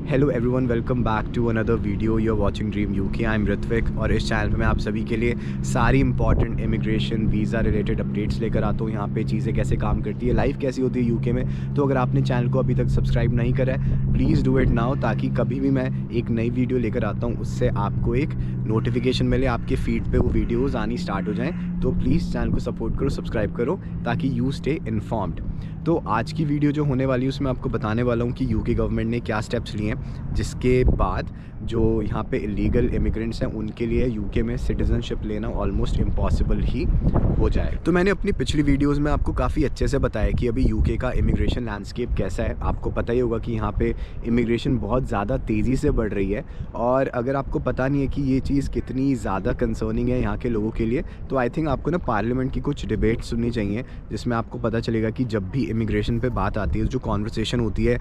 Hello everyone, welcome back to another video. You are watching dream UK. I am Ritvik और इस channel पे मैं आप सभी के लिए सारी important immigration visa related updates लेकर आता हूँ। यहाँ पे चीज़ें कैसे काम करती है, लाइफ कैसी होती है यूके में। तो अगर आपने चैनल को अभी तक सब्सक्राइब नहीं करा है, प्लीज़ डू इट नाउ, ताकि कभी भी मैं एक नई वीडियो लेकर आता हूँ उससे आपको एक नोटिफिकेशन मिले, आपके फीड पे वो वीडियोज़ आनी स्टार्ट हो जाएँ। तो प्लीज़ चैनल को सपोर्ट करो, सब्सक्राइब करो, ताकि यू स्टे इन्फॉर्म्ड। तो आज की वीडियो जो होने वाली है उसमें आपको बताने वाला हूँ कि यूके गवर्नमेंट ने क्या स्टेप्स लिए हैं, जिसके बाद जो यहाँ पे इलीगल इमिग्रेंट्स हैं उनके लिए यूके में सिटीज़नशिप लेना ऑलमोस्ट इम्पॉसिबल ही हो जाए। तो मैंने अपनी पिछली वीडियोस में आपको काफ़ी अच्छे से बताया कि अभी यूके का इमिग्रेशन लैंडस्केप कैसा है। आपको पता ही होगा कि यहाँ पे इमिग्रेशन बहुत ज़्यादा तेज़ी से बढ़ रही है, और अगर आपको पता नहीं है कि ये चीज़ कितनी ज़्यादा कंसर्निंग है यहाँ के लोगों के लिए, तो आई थिंक आपको ना पार्लियामेंट की कुछ डिबेट सुननी चाहिए, जिसमें आपको पता चलेगा कि जब भी इमिग्रेशन पे बात आती है, जो कॉन्वर्सेशन होती है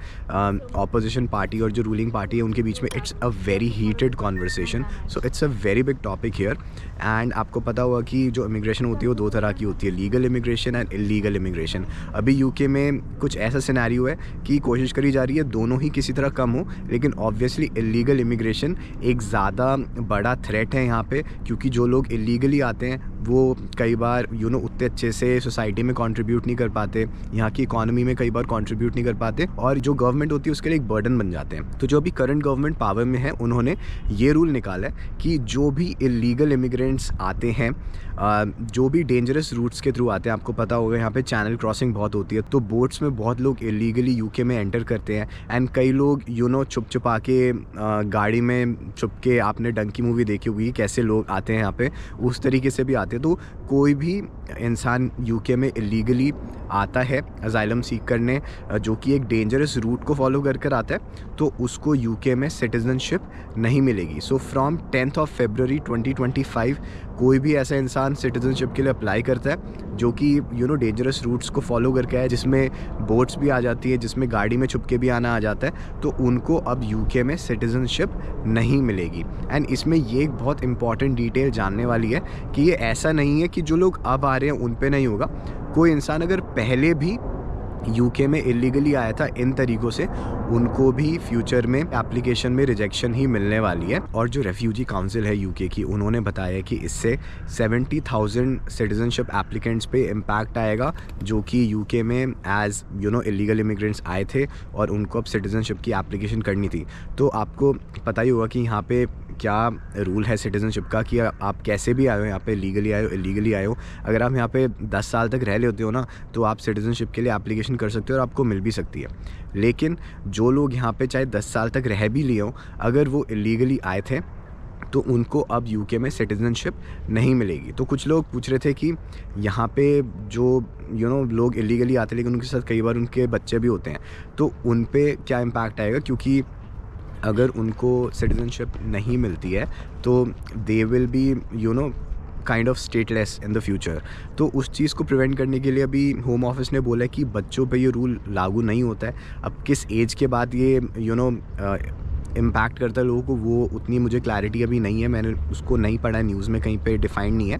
ऑपोजिशन पार्टी और जो रूलिंग पार्टी है उनके बीच में, it's a very heated conversation. So it's a very big topic here. And आपको पता होगा कि जो इमिग्रेशन होती है वो दो तरह की होती है, legal immigration and illegal immigration. अभी यूके में कुछ ऐसा सिनेरियो है कि कोशिश करी जा रही है दोनों ही किसी तरह कम हो, लेकिन ऑब्वियसली इलीगल इमिग्रेशन एक ज़्यादा बड़ा थ्रेट है यहाँ पे, क्योंकि जो लोग इलीगली आते हैं वो कई बार उतने अच्छे से सोसाइटी में कंट्रीब्यूट नहीं कर पाते, यहाँ की इकॉनमी में कई बार कंट्रीब्यूट नहीं कर पाते, और जो गवर्नमेंट होती है उसके लिए एक बर्डन बन जाते हैं। तो जो अभी करंट गवर्नमेंट पावर में है, उन्होंने ये रूल निकाला है कि जो भी इलीगल इमिग्रेंट्स आते हैं, जो भी डेंजरस रूट्स के थ्रू आते हैं, आपको पता होगा यहाँ पे चैनल क्रॉसिंग बहुत होती है, तो बोट्स में बहुत लोग इलीगली यूके में एंटर करते हैं। एंड कई लोग छुप छुपा के गाड़ी में छुप के, आपने डंकी मूवी देखी होगी कैसे लोग आते हैं यहाँ पे, उस तरीके से भी आते हैं। तो कोई भी इंसान यूके में इलीगली आता है अजाइलम सीख करने, जो कि एक डेंजरस रूट को फॉलो कर आता है, तो उसको यूके में सिटीजनशिप नहीं मिलेगी। सो फ्रॉम 10 फरवरी 2025 कोई भी ऐसा इंसान सिटीजनशिप के लिए अप्लाई करता है जो कि डेंजरस रूट्स को फॉलो करके है, जिसमें बोट्स भी आ जाती है, जिसमें गाड़ी में छुप के भी आना आ जाता है, तो उनको अब यूके में सिटीजनशिप नहीं मिलेगी। एंड इसमें ये एक बहुत इंपॉर्टेंट डिटेल जानने वाली है कि ये ऐसा नहीं है कि जो लोग अब आ रहे हैं उन पे नहीं होगा। कोई इंसान अगर पहले भी यूके में इलीगली आया था इन तरीक़ों से, उनको भी फ्यूचर में एप्लीकेशन में रिजेक्शन ही मिलने वाली है। और जो रेफ्यूजी काउंसिल है यूके की, उन्होंने बताया कि इससे 70,000 सिटीजनशिप एप्लीकेंट्स पे इम्पैक्ट आएगा, जो कि यूके में एज इलीगल इमिग्रेंट्स आए थे और उनको अब सिटीजनशिप की एप्लीकेशन करनी थी। तो आपको पता ही होगा कि यहाँ पे क्या रूल है सिटीजनशिप का, कि आप कैसे भी आए हो, यहाँ पे लीगली आए हो इलीगली आए हो, अगर आप यहाँ पे 10 साल तक रह लेते हो ना, तो आप सिटीजनशिप के लिए एप्लीकेशन कर सकते हो और आपको मिल भी सकती है। लेकिन जो लोग यहाँ पे चाहे 10 साल तक रह भी लिए हो, अगर वो इलीगली आए थे तो उनको अब यूके में सिटीजनशिप नहीं मिलेगी। तो कुछ लोग पूछ रहे थे कि यहाँ पे जो लोग इलीगली आते हैं, लेकिन उनके साथ कई बार उनके बच्चे भी होते हैं, तो उन पे क्या इम्पैक्ट आएगा, क्योंकि अगर उनको सिटीजनशिप नहीं मिलती है तो they will be kind of stateless in the future. तो उस चीज़ को प्रिवेंट करने के लिए अभी होम ऑफिस ने बोला है कि बच्चों पे ये रूल लागू नहीं होता है। अब किस एज के बाद ये इम्पैक्ट करता है लोगों को, वो उतनी मुझे क्लैरिटी अभी नहीं है, मैंने उसको नहीं पढ़ा है, न्यूज़ में कहीं पे डिफाइंड नहीं है।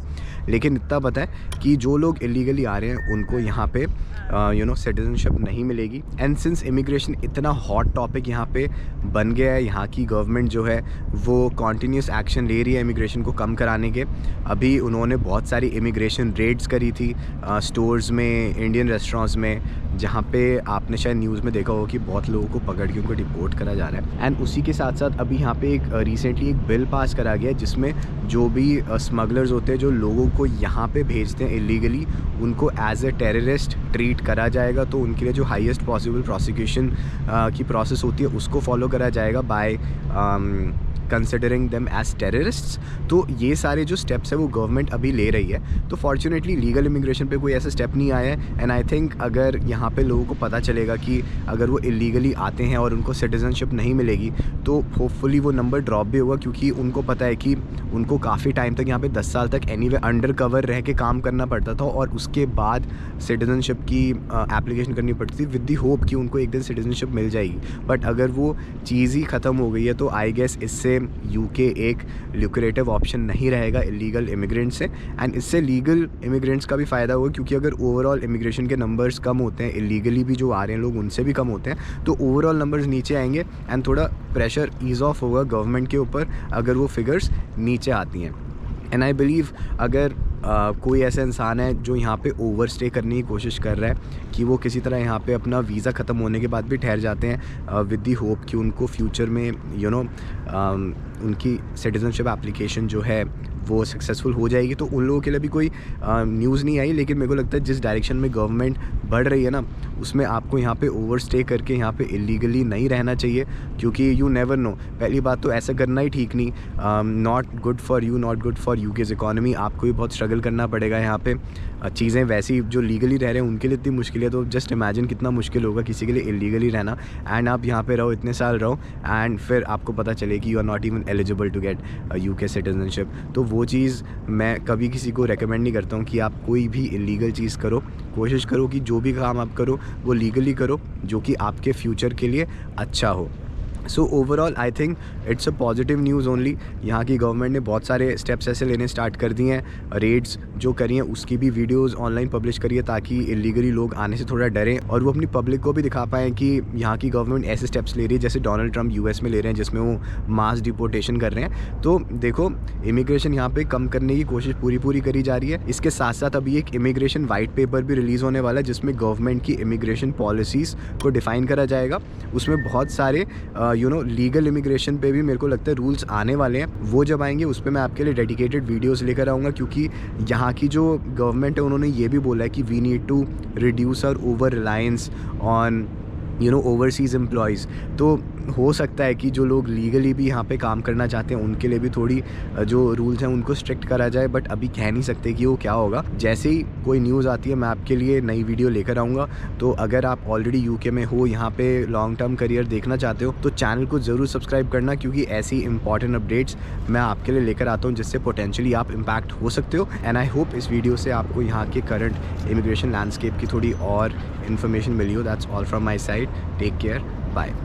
लेकिन इतना पता है कि जो लोग इलीगली आ रहे हैं उनको यहाँ पे सिटीजनशिप नहीं मिलेगी। एंड सिंस इमिग्रेशन इतना हॉट टॉपिक यहाँ पे बन गया है, यहाँ की गवर्नमेंट जो है वो कॉन्टीन्यूस एक्शन ले रही है इमिग्रेशन को कम कराने के। अभी उन्होंने बहुत सारी इमिग्रेशन रेड्स करी थी स्टोर्स में, इंडियन रेस्टोरेंट्स में, जहाँ पे आपने शायद न्यूज़ में देखा होगा कि बहुत लोगों को पकड़ के उनको डिपोर्ट करा जा रहा है। एंड उसी के साथ साथ अभी यहाँ पे एक रिसेंटली एक बिल पास करा गया है, जिसमें जो भी स्मगलर्स होते हैं, जो लोगों को यहाँ पे भेजते हैं इलीगली, उनको एज ए टेररिस्ट ट्रीट करा जाएगा। तो उनके लिए जो हाईएस्ट पॉसिबल प्रोसिक्यूशन की प्रोसेस होती है उसको फॉलो करा जाएगा by considering them as terrorists. तो ये सारे जो स्टेप्स है वो गवर्नमेंट अभी ले रही है। तो फॉर्चुनेटली लीगल इमिग्रेशन पे कोई ऐसा स्टेप नहीं आया है। एंड आई थिंक अगर यहाँ पे लोगों को पता चलेगा कि अगर वो इलीगली आते हैं और उनको सिटीजनशिप नहीं मिलेगी, तो होपफुली वो नंबर ड्रॉप भी होगा, क्योंकि उनको पता है कि उनको काफ़ी टाइम तक यहाँ पे 10 साल तक एनीवे अंडर कवर रह के काम करना पड़ता था, और उसके बाद सिटीजनशिप की एप्लीकेशन करनी पड़ती थी विद दी होप कि उनको एक दिन सिटीजनशिप मिल जाएगी। बट अगर वो चीज़ ही ख़त्म हो गई है, तो आई गेस इससे यूके एक ल्यूक्रेटिव ऑप्शन नहीं रहेगा इलीगल इमिग्रेंट से। एंड इससे लीगल इमिग्रेंट्स का भी फ़ायदा होगा, क्योंकि अगर ओवरऑल इमिग्रेशन के नंबर्स कम होते हैं, इलीगली भी जो आ रहे हैं लोग उनसे भी कम होते हैं, तो ओवरऑल नंबर्स नीचे आएंगे एंड थोड़ा प्रेशर ईज़ ऑफ होगा गवर्नमेंट के ऊपर अगर वो फिगर्स नीचे आती हैं। एंड आई बिलीव अगर कोई ऐसा इंसान है जो यहाँ पे ओवर स्टे करने की कोशिश कर रहा है कि वो किसी तरह यहाँ पे अपना वीज़ा ख़त्म होने के बाद भी ठहर जाते हैं विद दी होप कि उनको फ्यूचर में उनकी सिटीज़नशिप एप्लीकेशन जो है वो सक्सेसफुल हो जाएगी, तो उन लोगों के लिए भी कोई न्यूज़ नहीं आई। लेकिन मेरे को लगता है जिस डायरेक्शन में गवर्नमेंट बढ़ रही है ना, उसमें आपको यहाँ पे ओवर स्टे करके यहाँ पे इलीगली नहीं रहना चाहिए, क्योंकि यू नेवर नो। पहली बात तो ऐसा करना ही ठीक नहीं, not good for you, not good for UK's economy. आपको भी बहुत स्ट्रगल करना पड़ेगा यहाँ पे। चीज़ें वैसी जो लीगली रह रहे हैं उनके लिए इतनी मुश्किल है, तो जस्ट इमेजिन कितना मुश्किल होगा किसी के लिए इलीगली रहना। एंड आप यहाँ पे रहो, इतने साल रहो, एंड फिर आपको पता चले कि you are not even eligible to get UK citizenship. तो वो चीज़ मैं कभी किसी को रेकमेंड नहीं करता हूँ कि आप कोई भी इलीगल चीज़ करो। कोशिश करो कि जो भी काम आप करो वो लीगली करो, जो कि आपके फ्यूचर के लिए अच्छा हो। So overall I think it's a positive news only. यहाँ की गवर्नमेंट ने बहुत सारे स्टेप्स ऐसे लेने स्टार्ट कर दिए हैं। रेड्स जो करी हैं उसकी भी वीडियोस ऑनलाइन पब्लिश करिए, ताकि इलीगली लोग आने से थोड़ा डरें और वो अपनी पब्लिक को भी दिखा पाएँ कि यहाँ की गवर्नमेंट ऐसे स्टेप्स ले रही है जैसे डोनाल्ड ट्रंप यूएस में ले रहे हैं, जिसमें वो मास डिपोर्टेशन कर रहे हैं। तो देखो, इमिग्रेशन यहाँ पर कम करने की कोशिश पूरी करी जा रही है। इसके साथ साथ अभी एक इमिग्रेशन वाइट पेपर भी रिलीज़ होने वाला है, जिसमें गवर्नमेंट की इमिग्रेशन पॉलिसीज़ को डिफ़ाइन करा जाएगा। उसमें बहुत सारे लीगल इमिग्रेशन पे भी मेरे को लगता है रूल्स आने वाले हैं। वो जब आएंगे उस पर मैं आपके लिए डेडिकेटेड वीडियोस लेकर आऊँगा, क्योंकि यहाँ की जो गवर्नमेंट है उन्होंने ये भी बोला है कि we need to reduce our over reliance on overseas employees. तो हो सकता है कि जो लोग लीगली भी यहाँ पे काम करना चाहते हैं उनके लिए भी थोड़ी जो रूल्स हैं उनको स्ट्रिक्ट करा जाए, बट अभी कह नहीं सकते कि वो क्या होगा। जैसे ही कोई न्यूज़ आती है मैं आपके लिए नई वीडियो लेकर आऊँगा। तो अगर आप ऑलरेडी यूके में हो, यहाँ पे लॉन्ग टर्म करियर देखना चाहते हो, तो चैनल को ज़रूर सब्सक्राइब करना, क्योंकि ऐसी इंपॉर्टेंट अपडेट्स मैं आपके लिए लेकर आता हूँ जिससे पोटेंशियली आप इम्पैक्ट हो सकते हो। एंड आई होप इस वीडियो से आपको यहाँ के करंट इमिग्रेशन लैंडस्केप की थोड़ी और इन्फॉर्मेशन मिली हो। That's all from my side. Take care, bye.